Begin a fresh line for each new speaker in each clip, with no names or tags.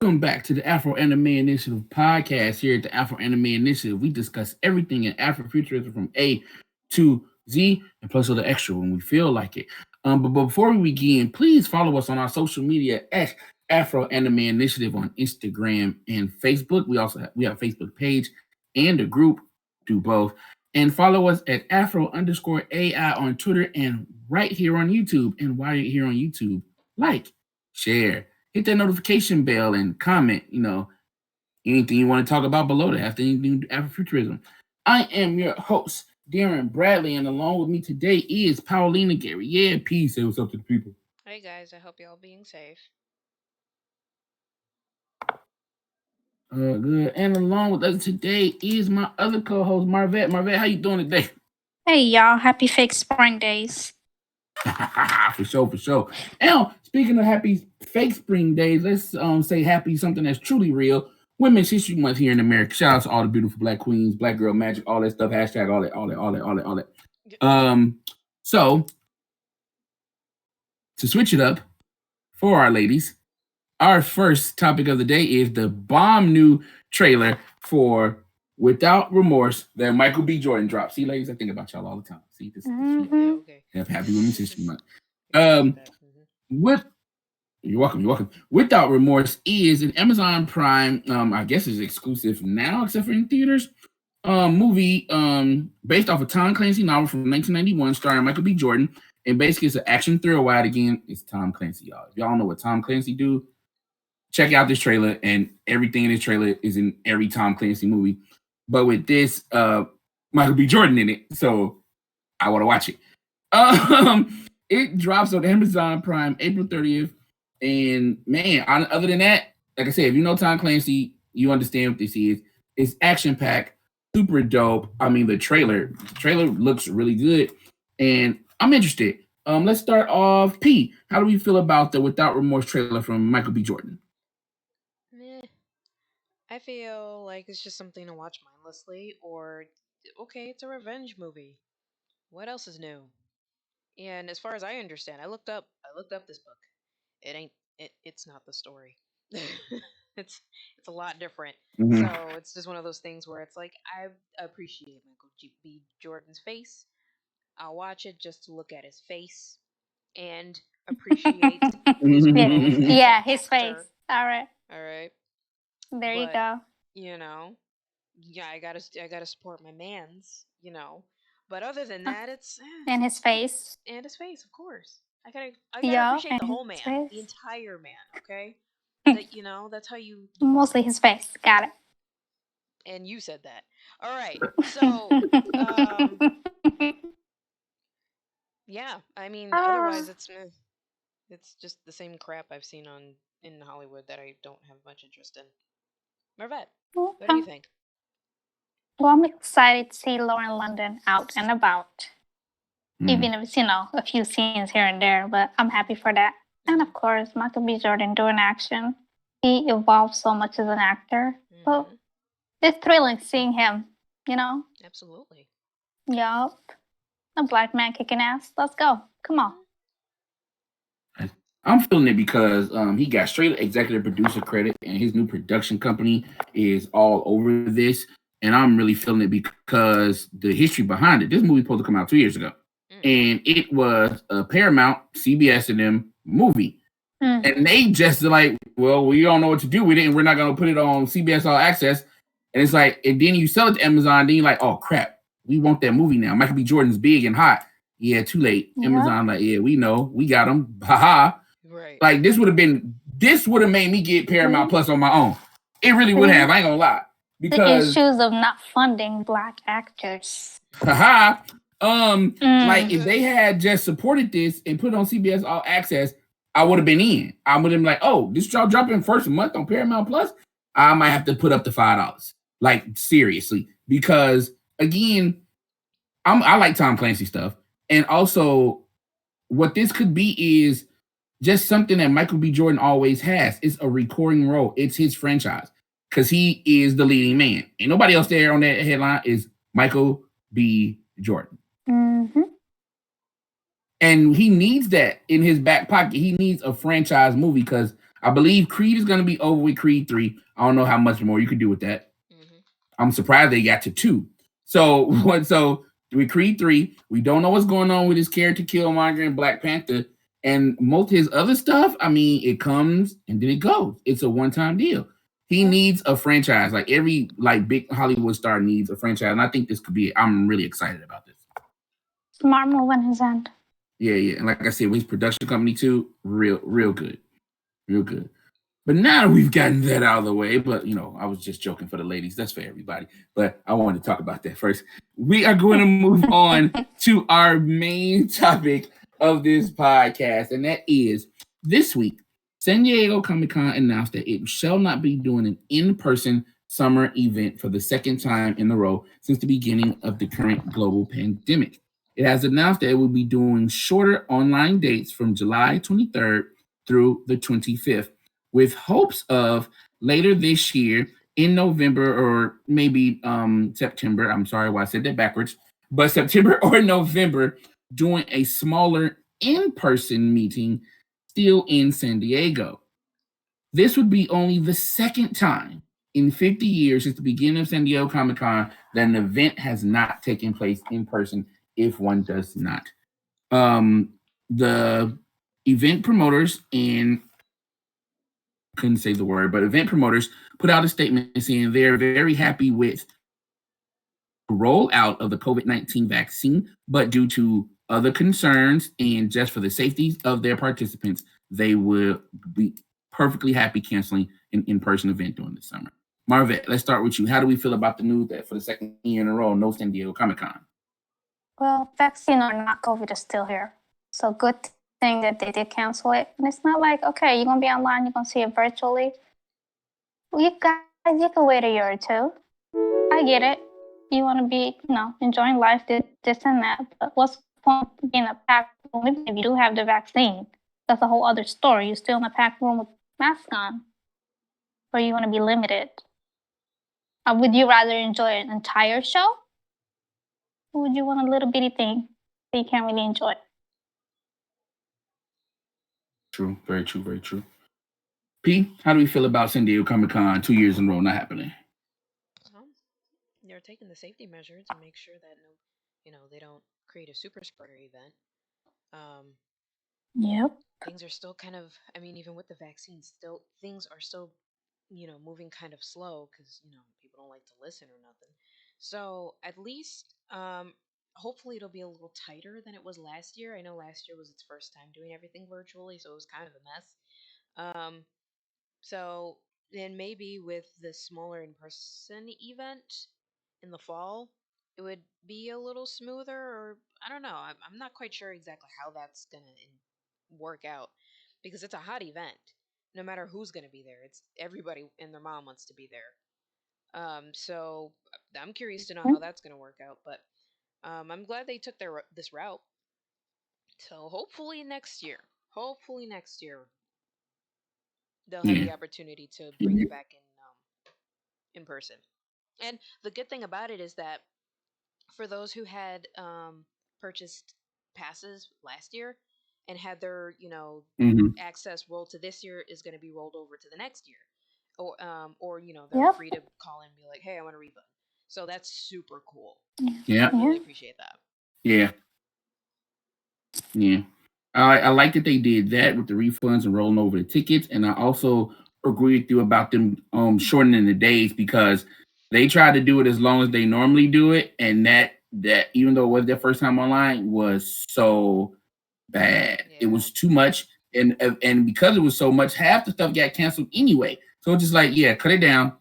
Welcome back to the Afro Anime Initiative podcast. Here at the Afro Anime Initiative, we discuss everything in Afrofuturism from A to Z and plus a little extra when we feel like it. But before we begin, please follow us on our social media at Afro Anime Initiative on Instagram and Facebook. We have a Facebook page and a group, do both. And follow us at Afro_AI on Twitter and right here on YouTube. And while you're here on YouTube, like, share, hit that notification bell and comment, anything you want to talk about below that after anything Afrofuturism. I am your host, Darren Bradley, and along with me today is Paulina Gary. Yeah, peace. Say what's up to the people.
Hey guys, I hope y'all being safe.
Good. And along with us today is my other co-host, Marvette. Marvette, how you doing today?
Hey y'all, happy fake spring days.
For sure. Now, speaking of happy fake spring days, let's say happy something that's truly real. Women's History Month here in America. Shout out to all the beautiful black queens, black girl magic, all that stuff, hashtag all that. So to switch it up for our ladies, our first topic of the day is the bomb new trailer for Without Remorse that Michael B. Jordan dropped. See, ladies, I think about y'all all the time. See, this
Okay.
have happy Women's History Month. You're welcome. Without Remorse is an Amazon Prime, I guess is exclusive now, except for in theaters. Movie based off a Tom Clancy novel from 1991, starring Michael B. Jordan, and basically it's an action thriller. Wide again, it's Tom Clancy, y'all. If y'all know what Tom Clancy do, check out this trailer, and everything in this trailer is in every Tom Clancy movie. But with this, Michael B. Jordan in it, so I want to watch it. It drops on Amazon Prime April 30th. And man, other than that, like I said, if you know Tom Clancy, you understand what this is. It's action-packed, super dope. I mean, the trailer looks really good, and I'm interested. Let's start off. P, how do we feel about the Without Remorse trailer from Michael B. Jordan?
Meh. I feel like it's just something to watch mindlessly, or okay, it's a revenge movie. What else is new? And as far as I understand, I looked up this book. It's not the story. it's a lot different.
Mhm.
So it's just one of those things where it's like I appreciate Michael B. Jordan's face. I'll watch it just to look at his face and appreciate his growth as
Yeah,
an
his face.
actor.
All right,
All right.
there you
But,
go.
Yeah, I gotta support my man's, But other than that, it's
And his face.
and his face, of course. I gotta
Yeah,
appreciate the
and
whole man,
his
the
face.
entire man. Okay, that's how you.
Mostly his face. Got it.
And you said that. All right. So, yeah. I mean, otherwise, it's just the same crap I've seen in Hollywood that I don't have much interest in. Marvette, what do you think?
Well, I'm excited to see Lauren London out and about. Even if it's, a few scenes here and there, but I'm happy for that. And of course, Michael B. Jordan doing action. He evolved so much as an actor. So it's thrilling seeing him,
Absolutely.
Yup. A black man kicking ass. Let's go. Come on.
I'm feeling it because he got straight executive producer credit, and his new production company is all over this. And I'm really feeling it because the history behind it. This movie was supposed to come out 2 years ago, and it was a Paramount, CBS, and them movie. And they just like, well, we don't know what to do with it, and we're not going to put it on CBS All Access. And it's like, and then you sell it to Amazon, then you're like, oh crap, we want that movie now. Michael B. Jordan's big and hot. Yeah, too late. Yeah. Amazon, like, yeah, we know, we got him. Haha.
Right.
Like this would have made me get Paramount Plus on my own. It really would have. I ain't gonna lie. Because
the issues of not funding black actors.
Like if they had just supported this and put it on CBS All Access, I would have been in. I would have been like, oh, this y'all dropping first month on Paramount Plus. I might have to put up the $5. Like seriously, because again, I like Tom Clancy stuff, and also what this could be is just something that Michael B. Jordan always has. It's a recurring role. It's his franchise because he is the leading man. Ain't nobody else there on that headline is Michael B. Jordan.
Mm-hmm.
And he needs that in his back pocket. He needs a franchise movie because I believe Creed is going to be over with Creed 3. I don't know how much more you can do with that.
Mm-hmm.
I'm surprised they got to 2. So with Creed 3, we don't know what's going on with his character Killmonger and Black Panther. And most of his other stuff, I mean, it comes and then it goes. It's a one-time deal. He needs a franchise. Like every big Hollywood star needs a franchise. And I think this could be, I'm really excited about this.
Smart move on his end.
Yeah. And like I said, with his production company too, real good. Real good. But now that we've gotten that out of the way, but I was just joking for the ladies. That's for everybody. But I wanted to talk about that first. We are going to move on to our main topic of this podcast. And that is this week, San Diego Comic-Con announced that it shall not be doing an in-person summer event for the second time in a row since the beginning of the current global pandemic. It has announced that it will be doing shorter online dates from July 23rd through the 25th, with hopes of later this year in November or maybe September. I'm sorry why I said that backwards. But September or November, doing a smaller in-person meeting still in San Diego. This would be only the second time in 50 years since the beginning of San Diego Comic-Con that an event has not taken place in person if one does not. The event promoters and couldn't say the word, but event promoters put out a statement saying they're very happy with the rollout of the COVID-19 vaccine, but due to other concerns and just for the safety of their participants, they will be perfectly happy canceling an in-person event during the summer. Marvette, let's start with you. How do we feel about the news that for the second year in a row, no San Diego Comic-Con?
Well, vaccine or not, COVID is still here. So good thing that they did cancel it. And it's not like, okay, you're going to be online, you're going to see it virtually. Well, you guys, you can wait a year or two. I get it. You want to be, enjoying life, this and that. But what's the point of being in a packed room, even if you do have the vaccine? That's a whole other story. You're still in a packed room with masks on. Or you want to be limited. Would you rather enjoy an entire show? Or would you want a little bitty thing that you can't really enjoy?
True, very true, very true. P, how do we feel about San Diego Comic-Con 2 years in a row not happening?
Well, they're taking the safety measure to make sure that they don't create a super spreader event.
Yep.
Things are still kind of, even with the vaccine, things are still, moving kind of slow because people don't like to listen or nothing. So at least, hopefully it'll be a little tighter than it was last year. I know last year was its first time doing everything virtually, so it was kind of a mess. So then maybe with the smaller in-person event in the fall, it would be a little smoother, or I don't know. I'm not quite sure exactly how that's gonna work out because it's a hot event. No matter who's gonna be there, it's everybody and their mom wants to be there. So I'm curious to know how that's gonna work out, but I'm glad they took this route. So hopefully next year, they'll have the opportunity to bring it back in person. And the good thing about it is that for those who had purchased passes last year and had their access rolled to this year is going to be rolled over to the next year, or they're free to call and be like, hey, I want a refund. So that's super cool.
Yeah,
I really appreciate that.
Yeah. I like that they did that with the refunds and rolling over the tickets, and I also agree with you about them shortening the days because they tried to do it as long as they normally do it, and that even though it was their first time online was so bad. It was too much, and because it was so much, half the stuff got canceled anyway. So it's just like, cut it down.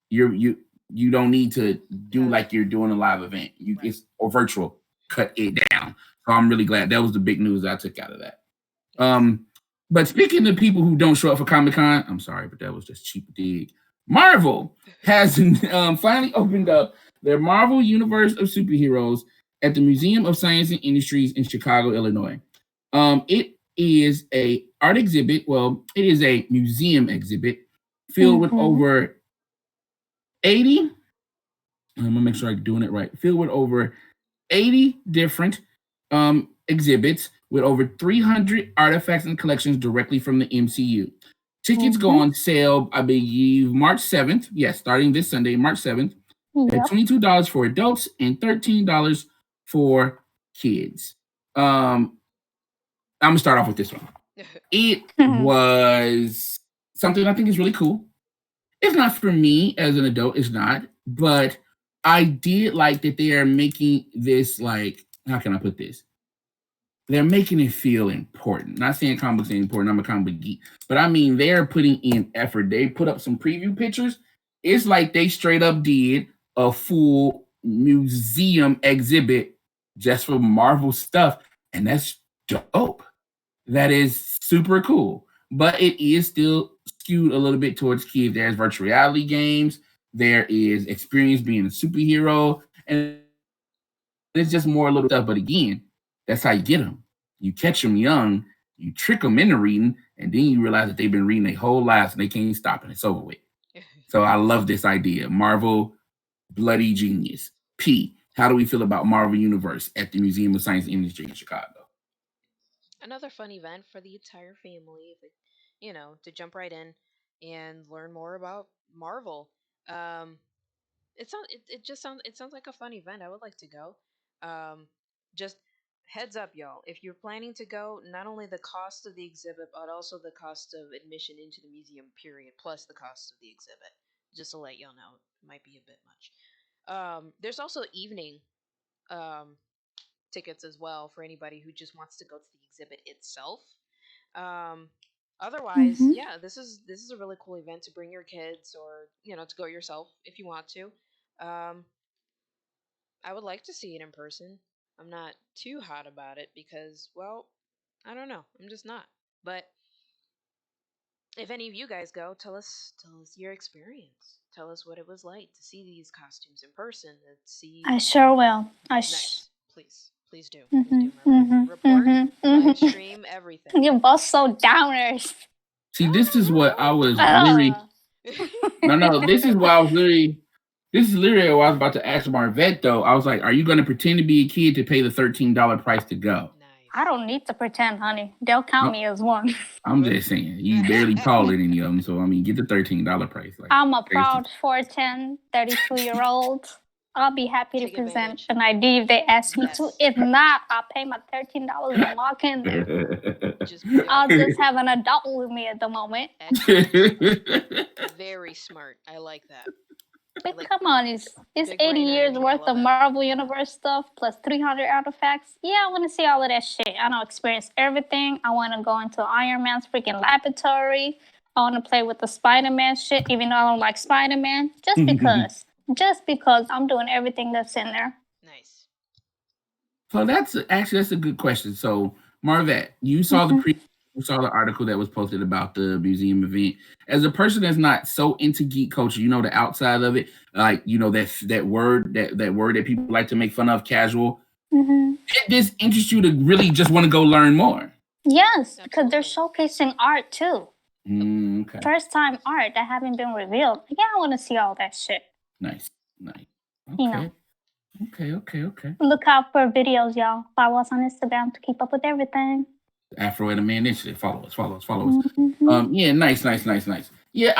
You don't need to do like you're doing a live event. It's or virtual. Cut it down. So I'm really glad that was the big news I took out of that. But speaking of people who don't show up for Comic-Con, I'm sorry, but that was just cheap dig. Marvel has finally opened up their Marvel Universe of Superheroes at the Museum of Science and Industries in Chicago, Illinois. It is a art exhibit. Well, it is a museum exhibit filled with over 80. I'm gonna make sure I'm doing it right. Filled with over 80 different exhibits with over 300 artifacts and collections directly from the MCU. Tickets go on sale, I believe, March 7th. Yes, starting this Sunday, March 7th. At $22 for adults and $13 for kids. I'm going to start off with this one. It was something I think is really cool. It's not for me as an adult, it's not. But I did like that they are making this, like, how can I put this? They're making it feel important. Not saying comic books ain't important. I'm a comic book geek. But I mean, they're putting in effort. They put up some preview pictures. It's like they straight up did a full museum exhibit just for Marvel stuff. And that's dope. That is super cool. But it is still skewed a little bit towards kids. There's virtual reality games. There is experience being a superhero. And it's just more little stuff. But again, that's how you get them. You catch them young, you trick them into reading, and then you realize that they've been reading their whole lives and they can't stop and it's over with. So I love this idea. Marvel, bloody genius. P, how do we feel about Marvel Universe at the Museum of Science and Industry in Chicago?
Another fun event for the entire family, to jump right in and learn more about Marvel. It sounds like a fun event. I would like to go. Just heads up, y'all. If you're planning to go, not only the cost of the exhibit, but also the cost of admission into the museum, period, plus the cost of the exhibit. Just to let y'all know, it might be a bit much. There's also evening tickets as well for anybody who just wants to go to the exhibit itself. Otherwise, yeah, this is a really cool event to bring your kids or to go yourself if you want to. I would like to see it in person. I'm not too hot about it because, well, I don't know. I'm just not. But if any of you guys go, tell us your experience. Tell us what it was like to see these costumes in person.
I sure will.
Nice. Please do. Report, live stream, everything.
You're both so downers.
See, this is what I was literally. No. This is what I was literally. This is literally what I was about to ask Marvette, though. I was like, are you going to pretend to be a kid to pay the $13 price to go?
Nice.
I don't need to pretend, honey. They'll count me as one.
I'm just saying. You barely call it any of them. So, I mean, get the $13 price. Like,
I'm a proud 4'10", 32-year-old. I'll be happy to present an ID if they ask me to. If not, I'll pay my $13 and walk in there. I'll just have an adult with me at the moment.
Very smart. I like that.
But come on, it's 80 years worth of Marvel Universe stuff plus 300 artifacts. Yeah, I want to see all of that shit. I want to experience everything. I want to go into Iron Man's freaking laboratory. I want to play with the Spider-Man shit, even though I don't like Spider-Man. Just because. Just because I'm doing everything that's in there.
Nice.
So that's a good question. So Marvette, you saw you saw the article that was posted about the museum event. As a person that's not so into geek culture, the outside of it, like that word that people like to make fun of, casual. Did this interest you to really just want to go learn more?
Yes, because they're showcasing art too.
Okay.
First time art that haven't been revealed. Yeah, I want to see all that shit.
Nice. Okay. Okay.
Look out for videos, y'all. Follow us on Instagram to keep up with everything.
Afro and a Man Initiative. Follow us. Yeah, nice. Yeah,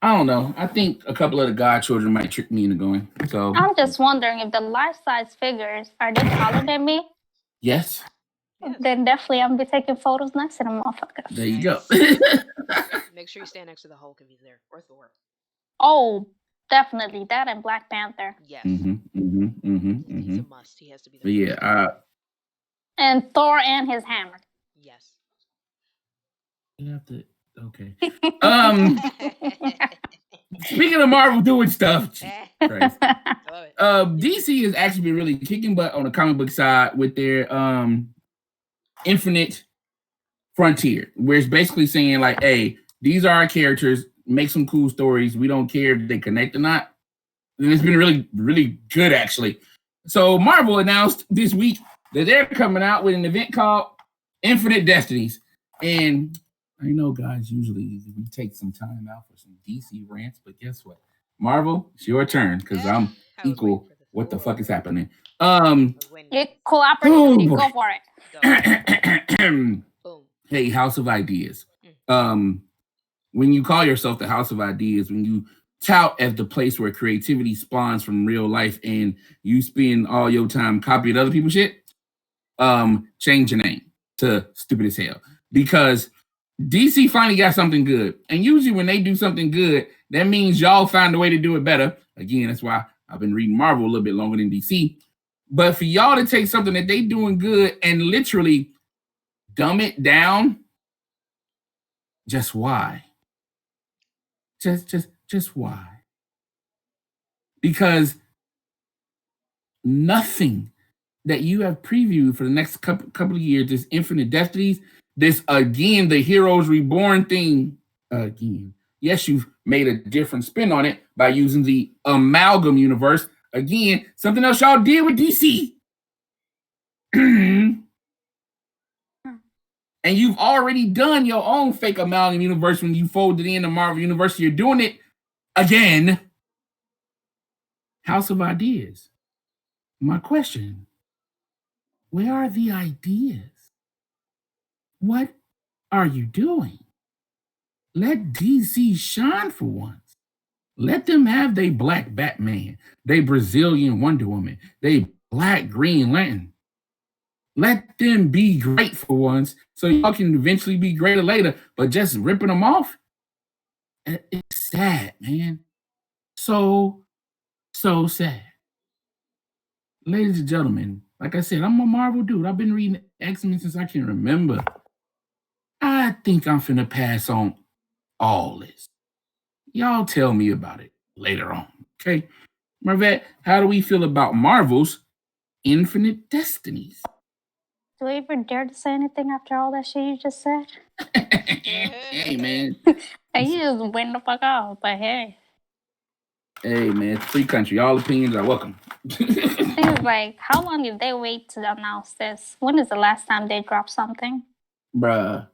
I don't know. I think a couple of the godchildren might trick me into going. So
I'm just wondering if the life-size figures are they taller than me?
Yes.
Then definitely I'm gonna be taking photos next to them motherfuckers.
There you go.
Make sure you stand next to the Hulk if he's there, or Thor.
Oh, definitely that and Black Panther.
Yes.
He's
a must. He has to be there.
Yeah.
And Thor and his hammer.
Yes.
You have to. Okay. Speaking of Marvel doing stuff, DC has actually been really kicking butt on the comic book side with their Infinite Frontier, where it's basically saying like, "Hey, these are our characters. Make some cool stories. We don't care if they connect or not." And it's been really, really good, actually. So Marvel announced this week that they're coming out with an event called Infinite Destinies. And I know, guys, usually we take some time out for some DC rants, but guess what? Marvel, it's your turn, because I'm equal what the fuck is happening?
Equal opportunity. Go for it.
Boom.
Hey, House of Ideas. When you call yourself the House of Ideas, when you tout as the place where creativity spawns from real life and you spend all your time copying other people's shit, change your name to Stupid as Hell. Because DC finally got something good. And usually when they do something good, that means y'all find a way to do it better. Again, that's why I've been reading Marvel a little bit longer than DC. But for y'all to take something that they doing good and literally dumb it down, just why? Just why? Because nothing that you have previewed for the next couple of years, this Infinite Destinies, this again, the Heroes Reborn thing, again. Yes, you've made a different spin on it by using the Amalgam universe. Again, something else y'all did with DC. And you've already done your own fake Amalgam universe when you folded in the Marvel universe. You're doing it again. House of Ideas. My question, where are the ideas? What are you doing? Let DC shine for once. Let them have they Black Batman, they Brazilian Wonder Woman, they Black Green Lantern. Let them be great for once so y'all can eventually be greater later, but just ripping them off, it's sad, man. So sad. Ladies and gentlemen, like I said, I'm a Marvel dude. I've been reading X-Men since I can remember. I think I'm finna pass on all this. Y'all tell me about it later on, okay? Marvette, how do we feel about Marvel's Infinite Destinies?
Do I ever dare to say anything after all that shit you just said?
Hey, man.
And you just went the fuck off, but hey.
Hey, man, it's a free country. All opinions are welcome.
Things like, how long did they wait to announce this? When is the last time they dropped something?
Bruh.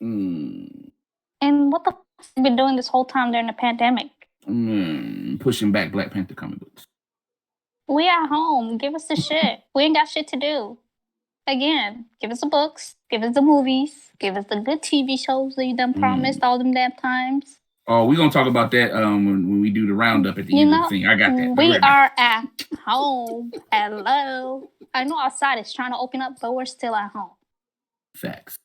And what the fuck have you been doing this whole time during the pandemic?
Pushing back Black Panther comic books.
We at home. Give us the shit. We ain't got shit to do. Again, give us the books. Give us the movies. Give us the good TV shows that you done promised all them damn times.
Oh, we're going to talk about that when we do the roundup at the end of the thing. I got that.
We are at home. Hello. I know outside is trying to open up, but we're still at home.
Facts.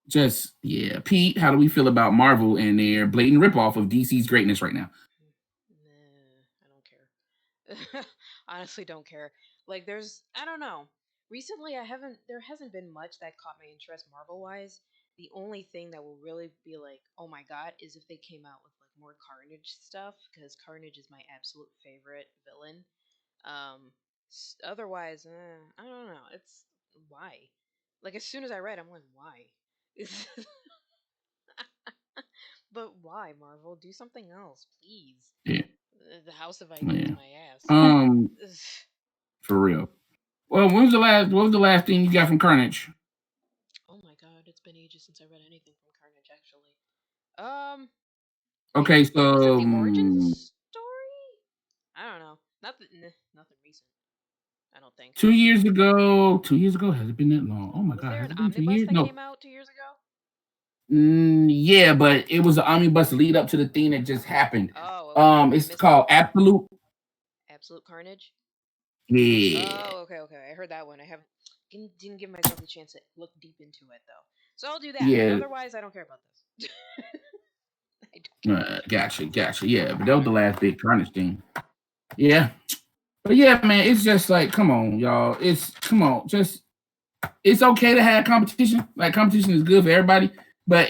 Just, yeah. Pete, how do we feel about Marvel and their blatant ripoff of DC's greatness right now?
I don't care. Honestly, don't care. Like, I don't know. Recently, there hasn't been much that caught my interest Marvel-wise. The only thing that will really be like, oh my god, is if they came out with like more Carnage stuff, because Carnage is my absolute favorite villain. Otherwise, I don't know. It's why? Like, as soon as I read, I'm like, why? But why, Marvel? Do something else, please.
Yeah.
The House of Ideas, my ass.
For real. Well, what was the last thing you got from Carnage?
Oh my god, it's been ages since I read anything from Carnage, actually.
Okay,
was
so
it the origin story? I don't know. Nothing recent. I don't think.
2 years ago. 2 years ago? Has it been that long? Oh my god.
There
Has
an
it been 2
omnibus
years?
that
No.
came out 2 years ago?
Yeah, but it was an omnibus lead up to the thing that just happened.
Oh, okay.
It's called Absolute
Carnage?
Yeah.
Oh, okay. I heard that one. I didn't give myself the chance to look deep into it though. So I'll do that. Yeah. But otherwise, I don't care about this.
Gotcha. Yeah, but that was the last big Carnage thing. Yeah. But yeah, man, it's just like, come on, y'all. It's okay to have competition. Like, competition is good for everybody. But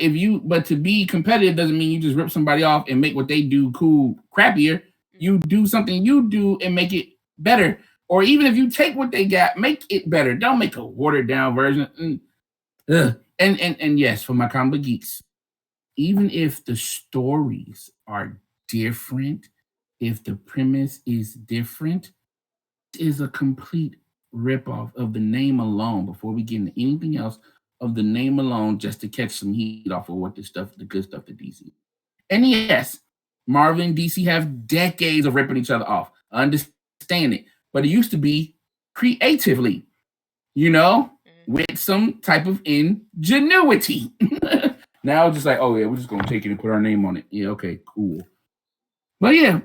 to be competitive doesn't mean you just rip somebody off and make what they do cool crappier. You do something you do and make it better. Or even if you take what they got, make it better. Don't make a watered down version. And yes, for my comic book geeks, even if the stories are different, if the premise is different, it is a complete ripoff of the name alone. Before we get into anything else, of the name alone, just to catch some heat off of what the good stuff to DC. And yes, Marvel and DC have decades of ripping each other off. Understand understand it. But it used to be creatively, with some type of ingenuity. Now it's just like, oh yeah, we're just gonna take it and put our name on it. Yeah, okay, cool. But yeah,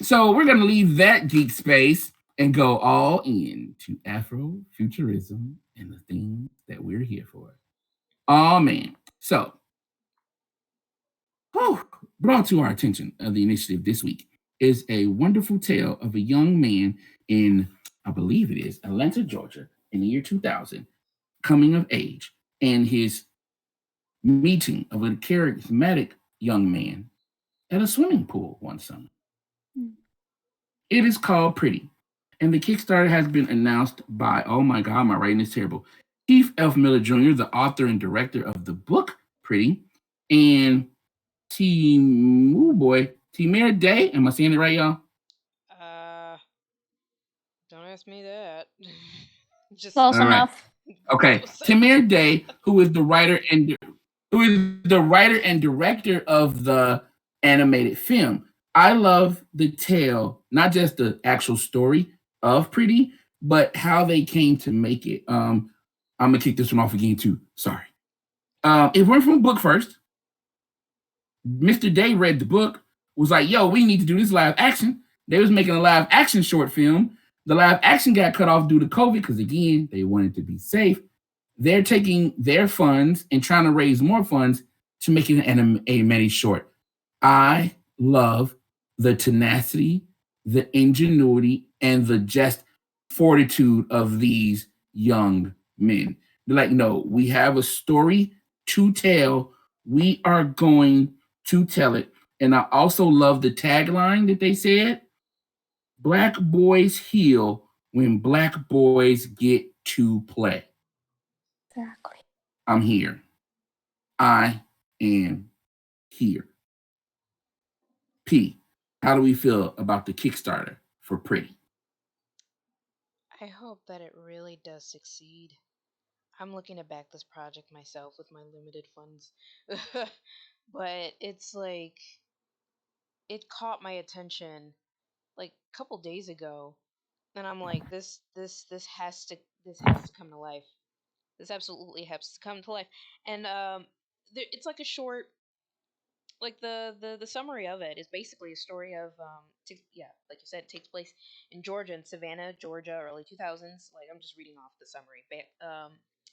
so we're gonna leave that geek space and go all in to Afrofuturism and the things that we're here for. Oh man. So brought to our attention of the initiative this week is a wonderful tale of a young man in, I believe it is, Atlanta, Georgia, in the year 2000, coming of age, and his meeting of a charismatic young man at a swimming pool one summer. It is called Pritty, and the Kickstarter has been announced by, oh my God, my writing is terrible, Keith F. Miller Jr., the author and director of the book Pritty, and Timir Day. Am I saying it right, y'all?
Don't ask me that. Just
Close enough.
Okay, Timir Day, who is the writer and director of the animated film. I love the tale, not just the actual story of Pritty, but how they came to make it. I'm gonna kick this one off again too. Sorry. It went from a book first. Mr. Day read the book, was like, yo, we need to do this live action. They was making a live action short film. The live action got cut off due to COVID because, again, they wanted to be safe. They're taking their funds and trying to raise more funds to make it an animated short. I love the tenacity, the ingenuity, and the just fortitude of these young men. They're like, no, we have a story to tell. We are going to tell it. And I also love the tagline that they said, Black boys heal when Black boys get to play.
Exactly.
I'm here. I am here. P, how do we feel about the Kickstarter for Pritty?
I hope that it really does succeed. I'm looking to back this project myself with my limited funds. But it's like it caught my attention like a couple days ago, and I'm like, this has to come to life. This absolutely has to come to life. And it's like a short, like the summary of it is basically a story of like you said, it takes place in Georgia, in Savannah, Georgia, early 2000s. Like, I'm just reading off the summary.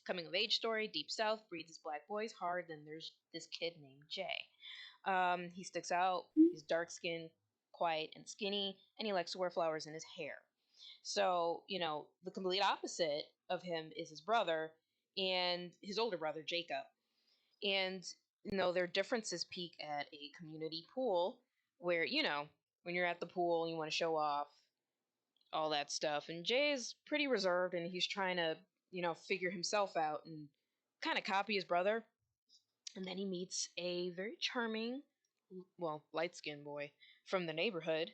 Coming of age story, deep south breeds black boys hard. Then there's this kid named Jay. He sticks out. He's dark skinned, quiet, and skinny, and he likes to wear flowers in his hair. So, the complete opposite of him is his brother and his older brother, Jacob. And, their differences peak at a community pool where, when you're at the pool and you want to show off all that stuff. And Jay is pretty reserved and he's trying to, figure himself out and kind of copy his brother. And then he meets a very charming, well, light skinned boy from the neighborhood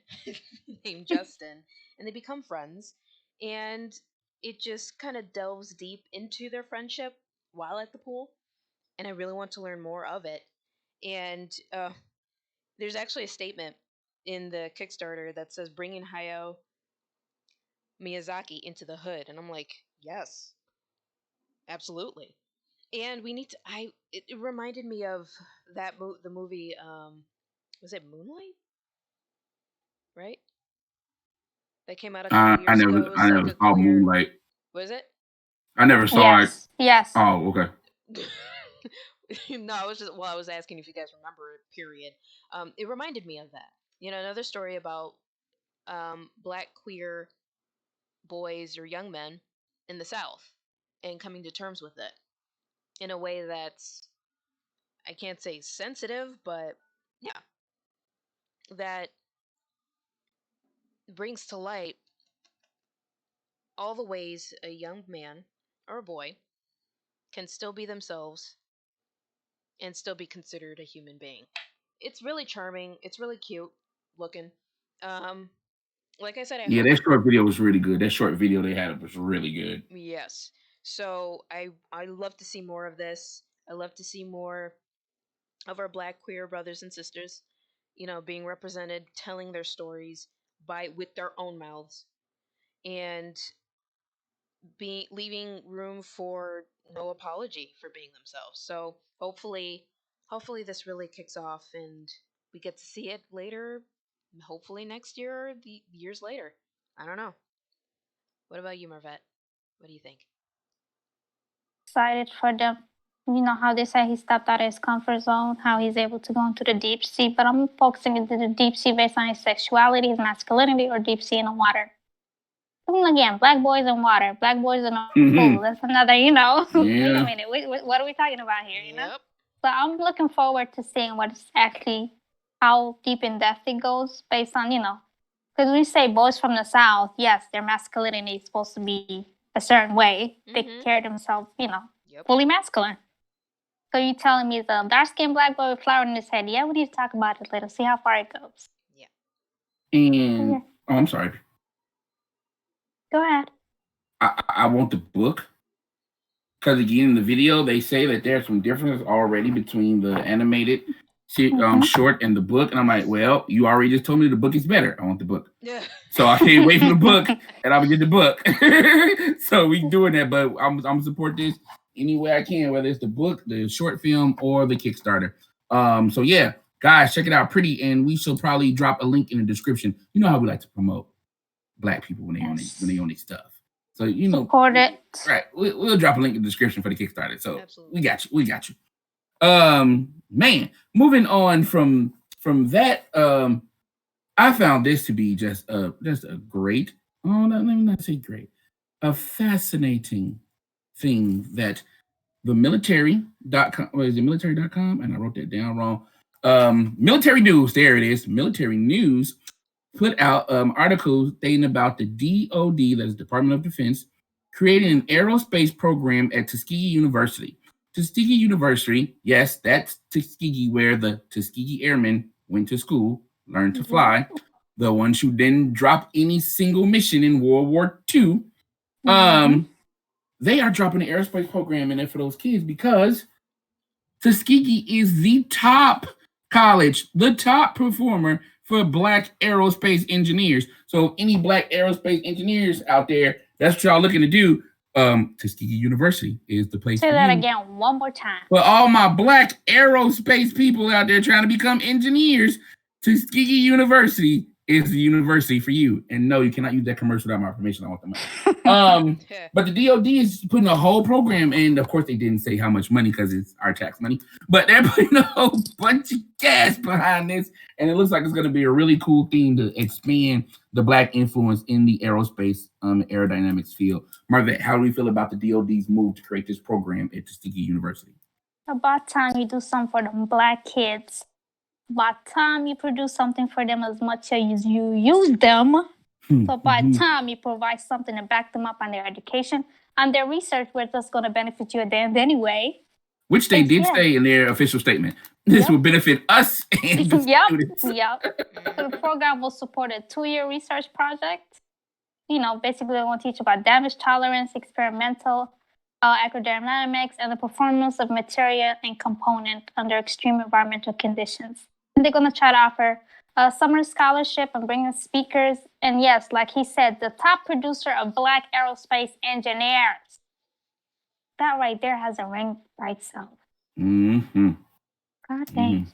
named Justin, and they become friends. And it just kind of delves deep into their friendship while at the pool. And I really want to learn more of it. And there's actually a statement in the Kickstarter that says bringing Hayao Miyazaki into the hood. And I'm like, yes, absolutely. And we need to. It reminded me of the movie. Was it Moonlight? Right? That came out a couple years ago. It was
I
like
never
a
saw
queer.
Moonlight.
Was it?
I never saw it.
Yes.
Oh, okay.
No, I was asking if you guys remember it. Period. It reminded me of that. Another story about black queer boys or young men in the South and coming to terms with it in a way that's, I can't say sensitive, but yeah, that brings to light all the ways a young man or a boy can still be themselves and still be considered a human being. It's really charming. It's really cute looking. Um, like I said, I
Yeah,
hope.
that short video was really good. That short video they had was really good.
Yes. So I love to see more of this. I love to see more of our black queer brothers and sisters, being represented, telling their stories, with their own mouths, and leaving room for no apology for being themselves. So hopefully this really kicks off and we get to see it later, hopefully next year or the years later. I don't know. What about you, Marvette? What do you think?
Excited for them. You know how they say he stepped out of his comfort zone, how he's able to go into the deep sea, but I'm focusing into the deep sea based on his sexuality, his masculinity, or deep sea in the water. Again, black boys in water, black boys in a pool. That's another, Wait a minute, what are we talking about here,
Yep.
So I'm looking forward to seeing what's actually, how deep in depth it goes based on, because we say boys from the South, yes, their masculinity is supposed to be a certain way. They carry themselves, fully masculine. So you telling me the dark-skinned black boy with flower in his head? Yeah, we need to talk about it later. See how far it goes.
Yeah.
And I'm sorry.
Go ahead.
I want the book. Because again, in the video, they say that there's some differences already between the animated short and the book. And I'm like, well, you already just told me the book is better. I want the book. Yeah. So I can't wait for the book, and I will get the book. So we doing that, but I'm gonna support this any way I can, whether it's the book, the short film, or the Kickstarter. So yeah, guys, check it out, Pritty, and we shall probably drop a link in the description. You know how we like to promote Black people when they own their stuff. So
support it.
Right. We'll drop a link in the description for the Kickstarter. So absolutely. We got you. Man, moving on from that, I found this to be just a great, let me not say great, a fascinating thing that the military.com, is it military.com? And I wrote that down wrong. Military News, there it is. Military News put out articles stating about the DOD, that is Department of Defense, creating an aerospace program at Tuskegee University. Tuskegee University, yes, that's Tuskegee, where the Tuskegee Airmen went to school, learned to fly, the ones who didn't drop any single mission in World War II. They are dropping an aerospace program in there for those kids because Tuskegee is the top college, the top performer for Black aerospace engineers. So any Black aerospace engineers out there, that's what y'all looking to do. Tuskegee University is the place.
Say that again one more time.
For all my Black aerospace people out there trying to become engineers, Tuskegee University is the university for you. And no, you cannot use that commercial without my permission. I want the money. But the DOD is putting a whole program, and of course they didn't say how much money because it's our tax money, but they're putting a whole bunch of gas behind this, and it looks like it's going to be a really cool thing to expand the Black influence in the aerospace aerodynamics field. Marvette, how do we feel about the DOD's move to create this program at Tuskegee University?
About time you do something for them Black kids. About time you produce something for them as much as you use them. So by time you provide something to back them up on their education and their research, where that's going to benefit you at the end anyway.
Which they did say in their official statement. This will benefit us and the students.
So the program will support a 2-year research project. Basically they want to teach about damage tolerance, experimental aerodynamics, and the performance of material and component under extreme environmental conditions. And they're going to try to offer a summer scholarship and bring in speakers. And yes, like he said, the top producer of Black aerospace engineers. That right there has a ring by itself. God dang.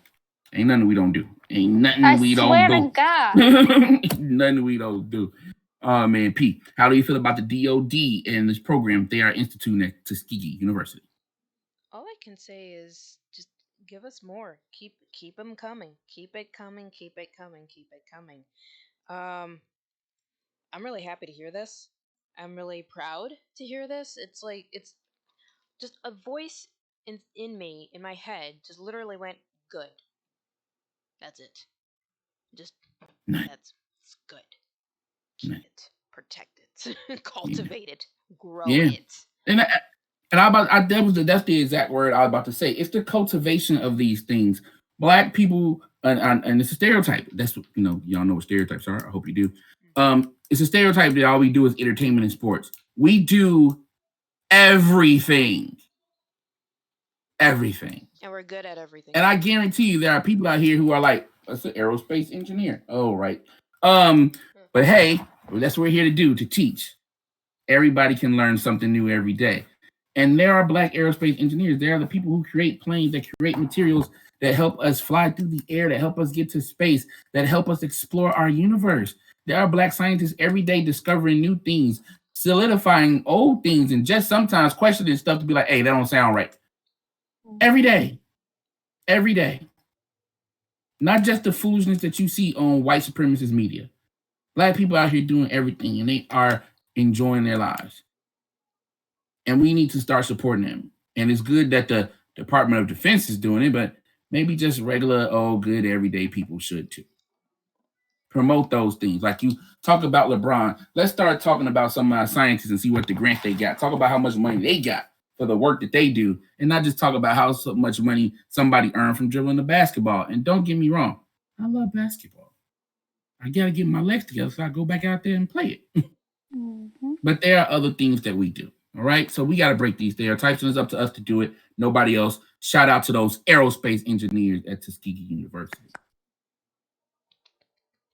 Ain't nothing we don't do. Ain't nothing we don't do.
I swear to God.
Nothing we don't do. Oh, man, Pete, how do you feel about the DOD and this program they are instituting at Tuskegee University?
All I can say is just give us more. Keep them coming. Keep it coming. Keep it coming. Keep it coming. I'm really happy to hear this. I'm really proud to hear this. It's like it's just a voice in me, in my head, just literally went good. That's it. Just that's good. Keep it, protect it, cultivate it, grow it.
And that's the exact word I was about to say. It's the cultivation of these things. Black people, and it's a stereotype. That's what, y'all know what stereotypes are. I hope you do. It's a stereotype that all we do is entertainment and sports. We do everything. Everything.
And we're good at everything.
And I guarantee you there are people out here who are like, that's an aerospace engineer. Oh, right. But hey, that's what we're here to do, to teach. Everybody can learn something new every day. And there are Black aerospace engineers. They are the people who create planes, that create materials that help us fly through the air, that help us get to space, that help us explore our universe. There are Black scientists every day discovering new things, solidifying old things, and just sometimes questioning stuff to be like, hey, that don't sound right. Every day. Every day. Not just the foolishness that you see on white supremacist media. Black people out here doing everything, and they are enjoying their lives. And we need to start supporting them. And it's good that the Department of Defense is doing it, but maybe just regular, good, everyday people should too. Promote those things. Like you talk about LeBron. Let's start talking about some of our scientists and see what the grant they got. Talk about how much money they got for the work that they do, and not just talk about how so much money somebody earned from dribbling the basketball. And don't get me wrong, I love basketball. I got to get my legs together so I go back out there and play it. But there are other things that we do. All right. So we got to break these stereotypes, and it's up to us to do it. Nobody else. Shout out to those aerospace engineers at Tuskegee University.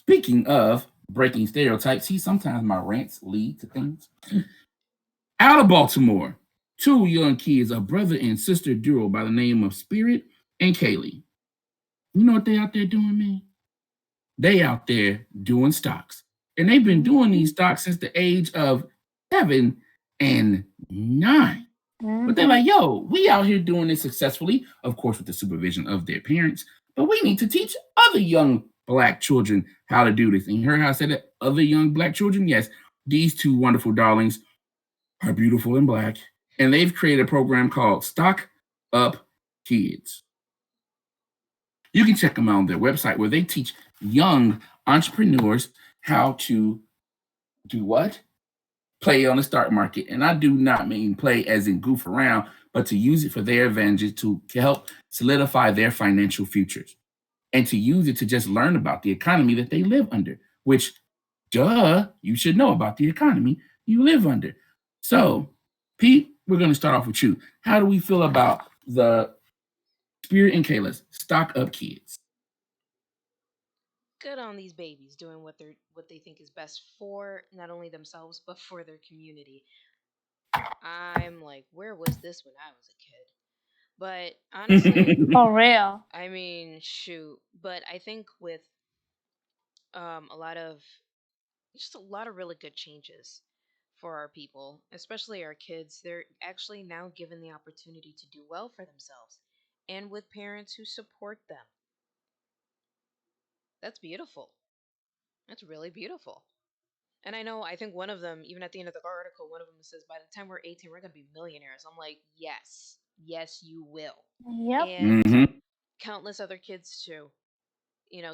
Speaking of breaking stereotypes, see, sometimes my rants lead to things. Out of Baltimore, two young kids, a brother and sister duo by the name of Spirit and Kaylee. You know what they out there doing, man? They out there doing stocks. And they've been doing these stocks since the age of 7 and 9. But they're like, yo, we out here doing this successfully, of course, with the supervision of their parents. But we need to teach other young Black children how to do this. And you heard how I said that? Other young Black children? Yes, these two wonderful darlings are beautiful and Black. And they've created a program called Stock Up Kids. You can check them out on their website, where they teach young entrepreneurs how to do what? Play on the stock market. And I do not mean play as in goof around, but to use it for their advantage, to help solidify their financial futures, and to use it to just learn about the economy that they live under, which, you should know about the economy you live under. So, Pete, we're going to start off with you. How do we feel about the Spirit and Kayla's Stock Up Kids?
Good on these babies doing what they think is best for not only themselves but for their community. I'm like, where was this when I was a kid? But honestly,
For real.
I mean, shoot. But I think with a lot of really good changes for our people, especially our kids, they're actually now given the opportunity to do well for themselves, and with parents who support them. That's beautiful. That's really beautiful. And I think one of them, even at the end of the article, one of them says, by the time we're 18, we're going to be millionaires. I'm like, yes, you will.
Yep.
And countless other kids too.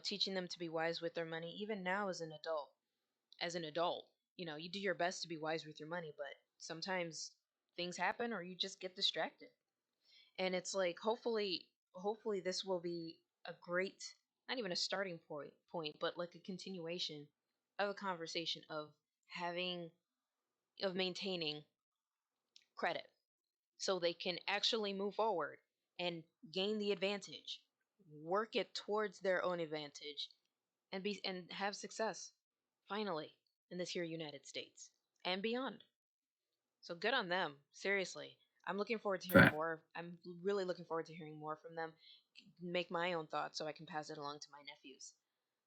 Teaching them to be wise with their money, even now as an adult. You do your best to be wise with your money, but sometimes things happen or you just get distracted. And it's like, hopefully this will be a great, not even a starting point, but like a continuation of a conversation of maintaining credit, so they can actually move forward and gain the advantage, work it towards their own advantage, and have success finally in this here United States and beyond. So good on them. Seriously. I'm looking forward to hearing more. I'm really looking forward to hearing more from them. Make my own thoughts so I can pass it along to my nephews,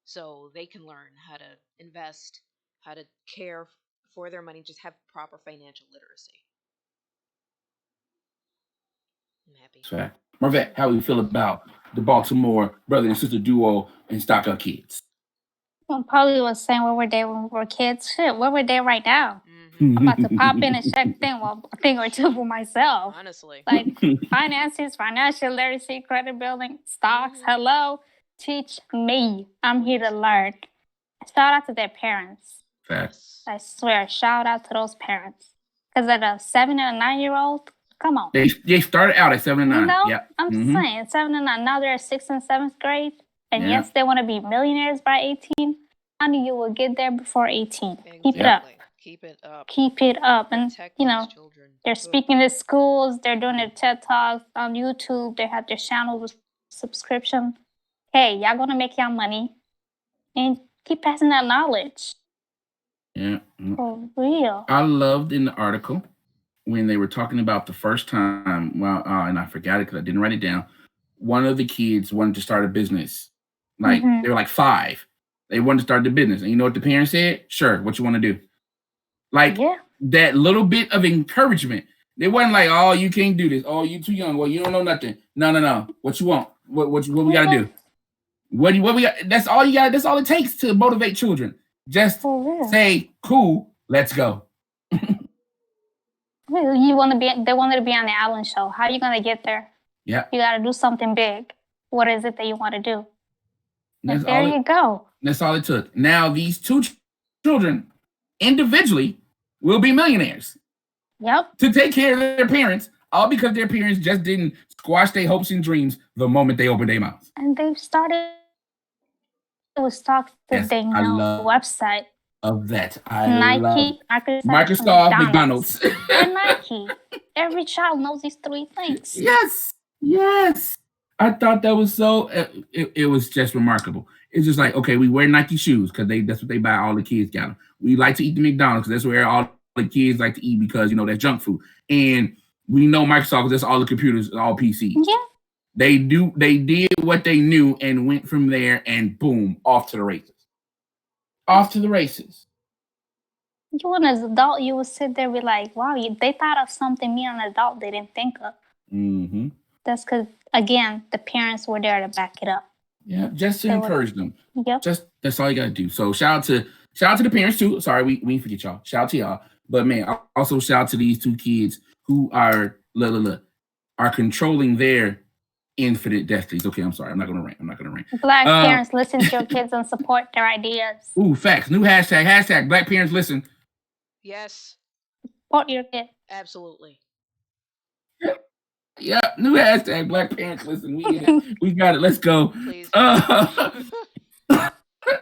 so they can learn how to invest, how to care for their money, just have proper financial literacy. I'm happy.
Fact. Marvette, how do you feel about the Baltimore brother and sister duo and Stock Up Kids?
Well, probably was saying, where were they when we were kids? Shit, where were they right now? I'm about to pop in and check a thing or two for myself.
Honestly.
Like finances, financial literacy, credit building, stocks. Hello, teach me. I'm here to learn. Shout out to their parents.
Facts.
I swear, shout out to those parents. Because at a 7 and a 9-year-old, come on.
They started out at 7 and 9.
You know,
yep.
I'm just saying, 7 and 9. Now they're 6th and 7th grade. And yes, they want to be millionaires by 18. Honey, you will get there before 18.
Exactly.
Keep it up.
Keep it up.
Keep it up. And,
Protect
you know,
these children.
they're speaking to schools. They're doing their TED Talks on YouTube. They have their channels with subscription. Hey, y'all going to make y'all money and keep passing that knowledge.
Yeah.
For real.
I loved in the article when they were talking about the first time. Well, and I forgot it because I didn't write it down. One of the kids wanted to start a business. Like they were like 5. They wanted to start the business, and you know what the parents said? Sure, what you want to do? Like that little bit of encouragement. They wasn't like, "Oh, you can't do this. Oh, you too young. Well, you don't know nothing." No. What you want? What we gotta do? What we got? That's all you got. That's all it takes to motivate children. Just say, "Cool, let's go."
You want to be? They wanted to be on the Allen Show. How are you gonna get there?
Yeah,
you got to do something big. What is it that you want to do?
And
there you go.
That's all it took. Now these 2 children individually will be millionaires.
Yep.
To take care of their parents, all because their parents just didn't squash their hopes and dreams the moment they opened their mouths.
And they've started with stocks that they know website.
Of that,
Nike,
Microsoft, McDonald's,
and Nike. Every child knows these 3 things.
Yes. I thought that was so. It was just remarkable. It's just like, okay, we wear Nike shoes because that's what they buy. All the kids got them. We like to eat the McDonald's because that's where all the kids like to eat because that's junk food. And we know Microsoft because that's all the computers, all PCs.
Yeah.
They did what they knew and went from there and boom, off to the races.
You as an adult, you would sit there and be like, wow, they thought of something me, an adult, they didn't think of.
Mm-hmm.
That's because, again, the parents were there to back it up.
Yeah, just to encourage them.
Yep.
That's all you got to do. So shout out to the parents too. Sorry, we didn't forget y'all. Shout out to y'all. But man, also shout out to these 2 kids who are controlling their infinite destinies. Okay, I'm sorry. I'm not gonna rant.
Black parents, listen to your kids and support their ideas.
Ooh, facts. New hashtag Black parents listen.
Yes.
Support your kid.
Absolutely.
Yeah, new hashtag Black parents listen. We got it. Let's go.
Please.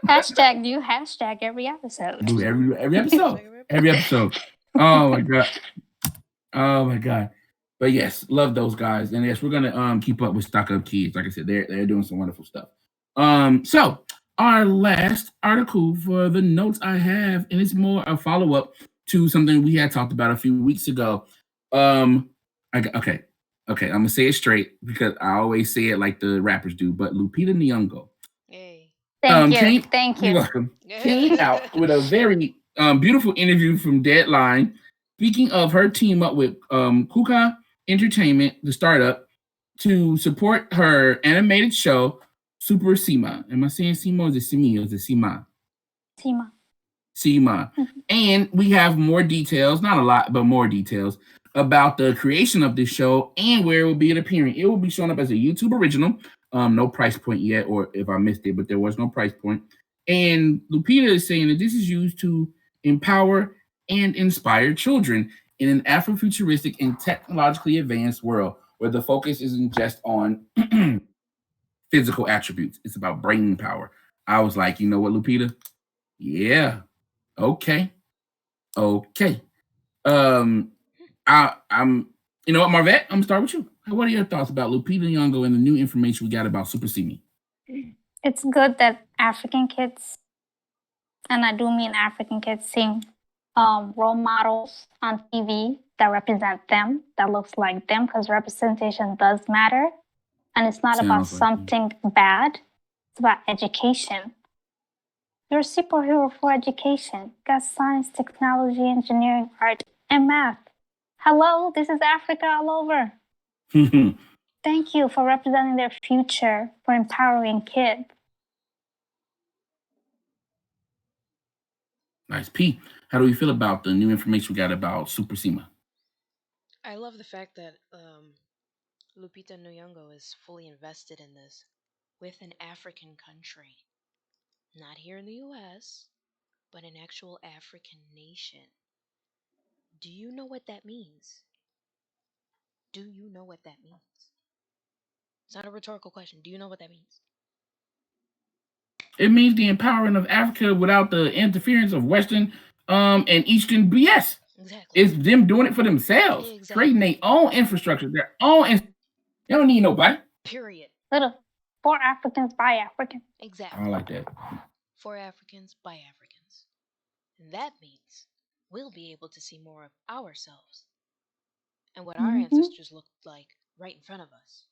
Hashtag new hashtag every episode.
Dude, every episode. Every episode. Oh my god. But yes, love those guys. And yes, we're gonna keep up with Stock Up Kids. Like I said, they're doing some wonderful stuff. So our last article for the notes I have, and it's more a follow-up to something we had talked about a few weeks ago. Okay, I'm gonna say it straight because I always say it like the rappers do, but Lupita Nyong'o.
Hey.
Thank you.
You're welcome. Came out with a very beautiful interview from Deadline. Speaking of her team up with Kuka Entertainment, the startup, to support her animated show, Super Sima. Am I saying Sima or is it Simi or is it Sima? Sima. And we have more details, not a lot, but more details about the creation of this show and where it will be appearing. It will be showing up as a YouTube original. No price point yet, or if I missed it, but there was no price point. And Lupita is saying that this is used to empower and inspire children in an Afrofuturistic and technologically advanced world where the focus isn't just on physical attributes. It's about brain power. I was like, you know what, Lupita? Yeah. Okay. I'm you know what, Marvette? I'm gonna start with you. What are your thoughts about Lupita Nyong'o and the new information we got about Super Simi?
It's good that African kids, and I do mean African kids, seeing role models on TV that represent them, that looks like them, because representation does matter. And it's not about something bad. It's about education. You're a superhero for education. You got science, technology, engineering, art, and math. Hello, this is Africa all over. Thank you for representing their future, for empowering kids.
Nice. P, how do you feel about the new information we got about Super Sima?
I love the fact that Lupita Nyong'o is fully invested in this with an African country. Not here in the US, but an actual African nation. Do you know what that means? Do you know what that means? It's not a rhetorical question. Do you know what that means?
It means the empowering of Africa without the interference of Western and Eastern BS.
Exactly.
It's them doing it for themselves, creating their own infrastructure, their own. They don't need nobody.
Period.
For Africans, by Africans.
Exactly.
I like that.
For Africans, by Africans. And that means we'll be able to see more of ourselves and what our
Mm-hmm.
ancestors looked like right in front of us.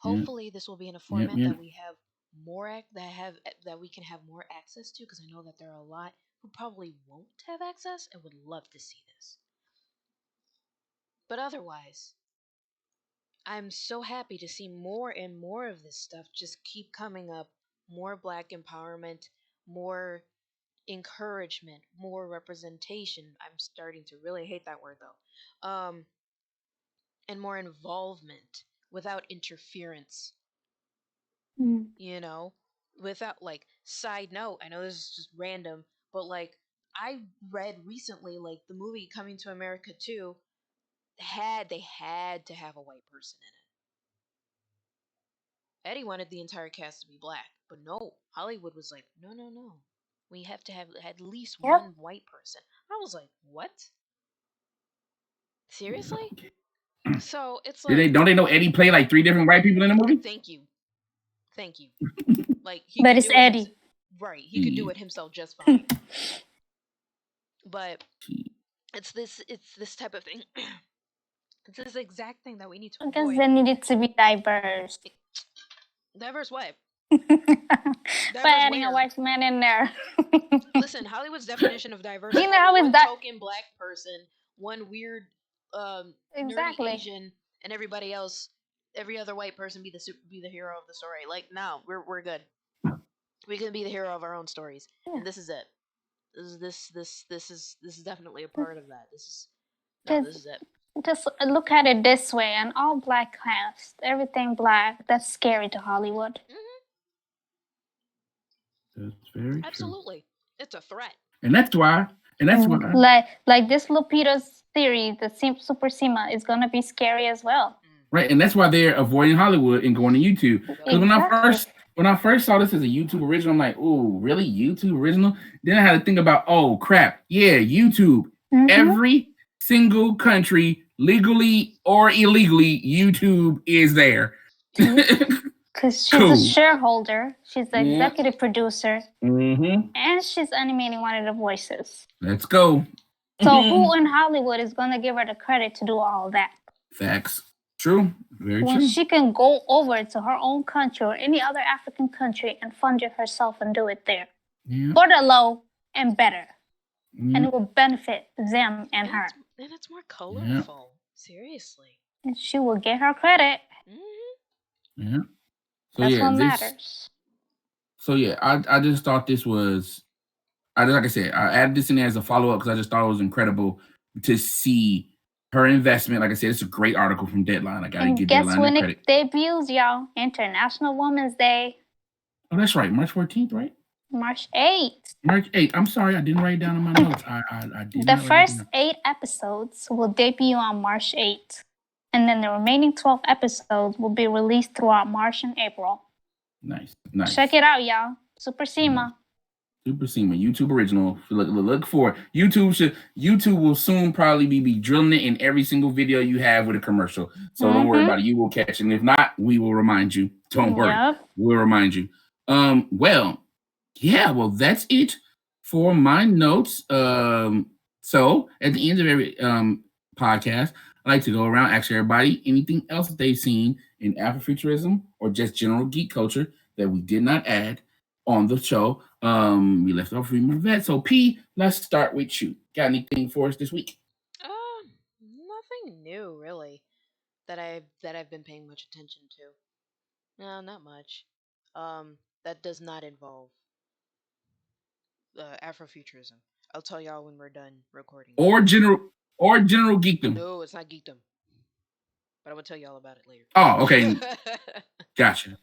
Yeah.
Hopefully, this will be in a
Yeah.
format
Yeah.
that we have that we can have more access to, because I know that there are a lot who probably won't have access and would love to see this. But otherwise, I'm so happy to see more and more of this stuff just keep coming up. More black empowerment, more encouragement, more representation. I'm starting to really hate that word though. And more involvement without interference,
Mm.
you know? Without, like, side note, I know this is just random, but like, I read recently, like, the movie Coming to America 2 they had to have a white person in it. Eddie wanted the entire cast to be black, but no, Hollywood was like, no, no, no. We have to have at least
Yep.
one white person. I was like, what? Seriously? So it's like,
Don't they know Eddie played like 3 different white people in the movie?
thank you. Thank you. Like, he
But
could
it's
do it himself.
Eddie.
Right, he could do it himself just fine. But it's this type of thing. It's this exact thing that we need to
Because
avoid.
they needed to be diverse.
Diverse what?
By adding a
where?
white man in there.
Listen, Hollywood's definition of diverse is
You know how
one
it's that.
token black person, one weird nerdy
Exactly.
Asian, and everybody else, every other white person be the hero of the story. Like, no, we're good. We can be the hero of our own stories,
Yeah.
and this is it. This is definitely a part of that. This is it.
Just look at it this way: an all-black cast, everything black. That's scary to Hollywood.
That's very true.
Absolutely, it's a threat.
And that's why.
Like this Lupita's series, the Super Sema, is gonna be scary as well.
Right, and that's why they're avoiding Hollywood and going to YouTube. Because when I first saw this as a YouTube original, I'm like, oh, really? YouTube original? Then I had to think about, oh crap, yeah, YouTube.
Mm-hmm.
Every single country, legally or illegally, YouTube is there.
Because she's a shareholder, she's the executive producer, and she's animating one of the voices.
Let's go.
So who in Hollywood is going to give her the credit to do all that?
Facts. True. Very
when
true.
She can go over to her own country or any other African country and fund it herself and do it there.
Yeah.
For the low and better. And it will benefit them and her.
And it's more colorful. Seriously.
And she will get her credit.
Yeah. So
That's what matters.
So yeah, I just thought this was, like I said, I added this in there as a follow-up because I just thought it was incredible to see her investment. Like I said, it's a great article from Deadline. I gotta give Deadline
when
credit.
It debuts, y'all? International Women's Day.
Oh, that's right. March 14th, right?
March 8th.
March 8th. I'm sorry, I didn't write it down in my notes. I did.
The first 8 episodes will debut on March 8th. And then the remaining 12 episodes will be released throughout March and April.
Nice.
Check it out, y'all. Super Sema.
Super Sema, YouTube original. Look for it. YouTube will soon probably be drilling it in every single video you have with a commercial. So don't worry about it. You will catch it. And if not, we will remind you. Don't worry. We'll remind you. Well, that's it for my notes. So at the end of every podcast, I like to go around, ask everybody anything else that they've seen in Afrofuturism or just general geek culture that we did not add on the show. We left off with Marvette. So P, let's start with you. Got anything for us this week?
Nothing new really that I've been paying much attention to. No, not much. That does not involve Afrofuturism. I'll tell y'all when we're done recording.
Or general geekdom.
No, it's not geekdom. But I'm gonna tell y'all about it later.
Oh, okay. Gotcha.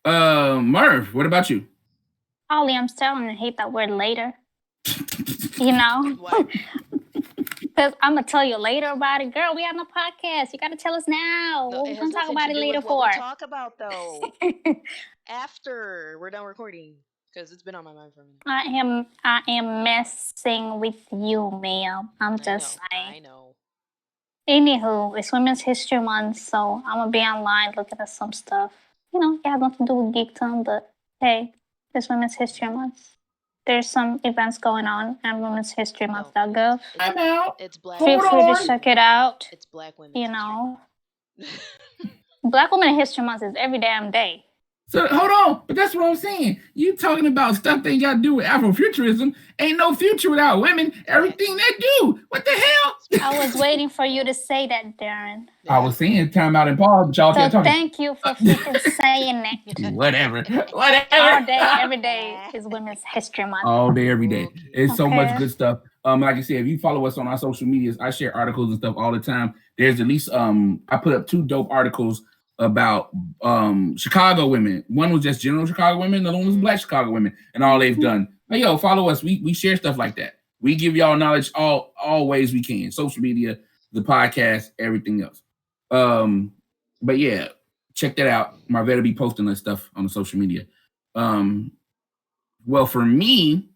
Merv, what about you?
Ollie, I'm starting to hate that word later. You know?
What?
Because I'm going to tell you later about it. Girl, we on the podcast. You got to tell us now.
No,
what we going to talk about it later for?
What we talk about, though. After we're done recording. Because it's been on my mind for a minute.
I am messing with you, ma'am. I'm just saying.
I know.
Anywho, it's Women's History Month, so I'm going to be online looking at some stuff. You know, it has nothing to do with geekdom, but hey, It's Women's History Month. There's some events going on womenshistorymonth.gov.
I'm out.
It's Black.
Feel
Hold
free
on.
to check it out.
It's Black Women's
You
History
know,
Month.
Black Women History Month is every damn day.
So hold on, but that's what I'm saying. You talking about stuff that ain't got to do with Afrofuturism. Ain't no future without women. Everything they do. What the hell?
I was waiting for you to say that, Darren.
I was saying time out and pause, but y'all
So
kept talking.
thank you for freaking saying it.
Whatever.
All day, every day is Women's History Month.
All day, every day. It's so much
Okay.
good stuff. Like I said, if you follow us on our social medias, I share articles and stuff all the time. There's at least I put up 2 dope articles about Chicago women. One was just general Chicago women, the other one was Black Chicago women, and all they've done. But yo, follow us. We share stuff like that. We give y'all knowledge all ways we can. Social media, the podcast, everything else. But yeah, check that out. Marvetta be posting that stuff on the social media. Well, for me,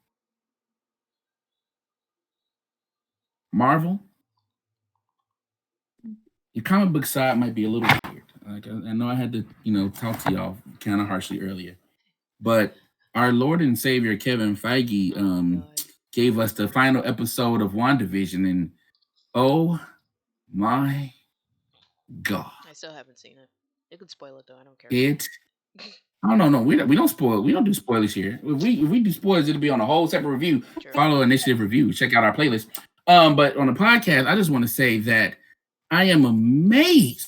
Marvel, your comic book side might be a little weird. Like I know I had to, talk to y'all kind of harshly earlier, but our Lord and Savior Kevin Feige gave us the final episode of WandaVision, and oh my God,
I still haven't seen it. You could spoil it though. I don't care.
I don't know. We don't spoil. We don't do spoilers here. If we do spoilers, it'll be on a whole separate review.
Sure.
Follow Initiative Review. Check out our playlist. But on the podcast, I just want to say that I am amazed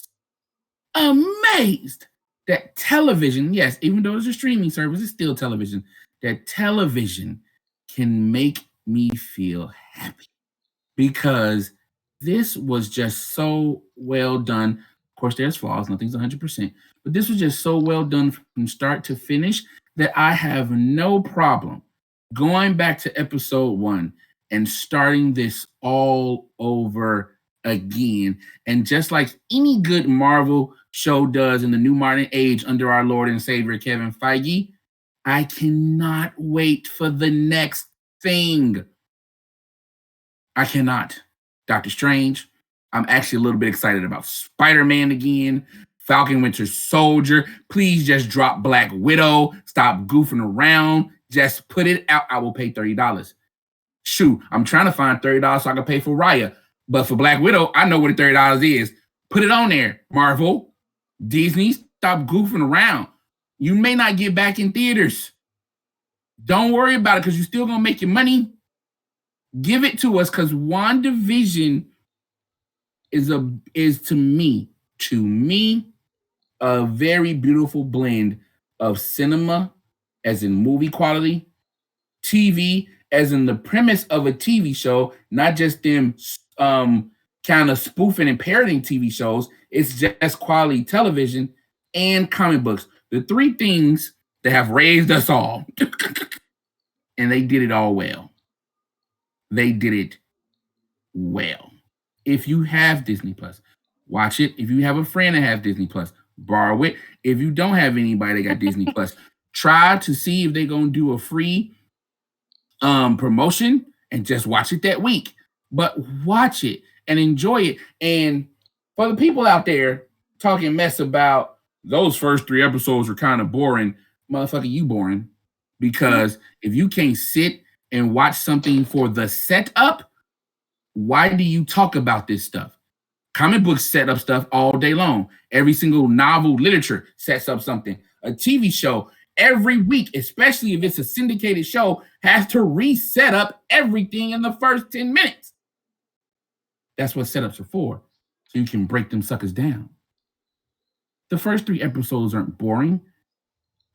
that television, yes, even though it's a streaming service, it's still television, that television can make me feel happy, because this was just so well done. Of course, there's flaws, nothing's 100%, but this was just so well done from start to finish that I have no problem going back to episode 1 and starting this all over again. And just like any good Marvel show does in the new modern age under our Lord and Savior Kevin Feige, I cannot wait for the next thing. I cannot. Doctor Strange. I'm actually a little bit excited about Spider-Man again. Falcon Winter Soldier. Please just drop Black Widow. Stop goofing around. Just put it out. I will pay $30. Shoot, I'm trying to find $30 so I can pay for Raya. But for Black Widow, I know what the $30 is. Put it on there, Marvel. Disney, stop goofing around. You may not get back in theaters. Don't worry about it, because you're still going to make your money. Give it to us, because WandaVision is to me, a very beautiful blend of cinema, as in movie quality, TV, as in the premise of a TV show, not just them kind of spoofing and parroting TV shows. It's just quality television and comic books. The 3 things that have raised us all. And they did it all well. They did it well. If you have Disney Plus, watch it. If you have a friend that has Disney Plus, borrow it. If you don't have anybody that got Disney Plus, try to see if they're going to do a free promotion and just watch it that week. But watch it and enjoy it. And for the people out there talking mess about those first 3 episodes are kind of boring, motherfucker, you boring. Because if you can't sit and watch something for the setup, why do you talk about this stuff? Comic books set up stuff all day long. Every single novel literature sets up something. A TV show every week, especially if it's a syndicated show, has to reset up everything in the first 10 minutes. That's what setups are for, so you can break them suckers down. The first 3 episodes aren't boring.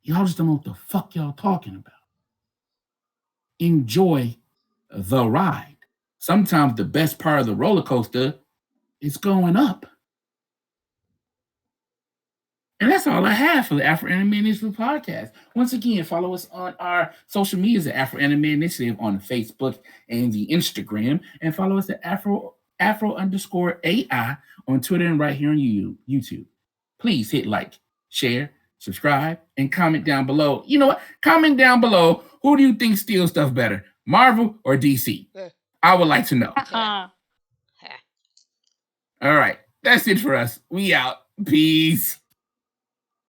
Y'all just don't know what the fuck y'all talking about. Enjoy the ride. Sometimes the best part of the roller coaster is going up. And that's all I have for the Afro Anime Initiative podcast. Once again, follow us on our social medias at Afro Anime Initiative on Facebook and the Instagram. And follow us at Afro_AI on Twitter and right here on YouTube. Please hit like, share, subscribe, and comment down below. You know what? Comment down below. Who do you think steals stuff better, Marvel or DC? I would like to know. All right. That's it for us. We out. Peace.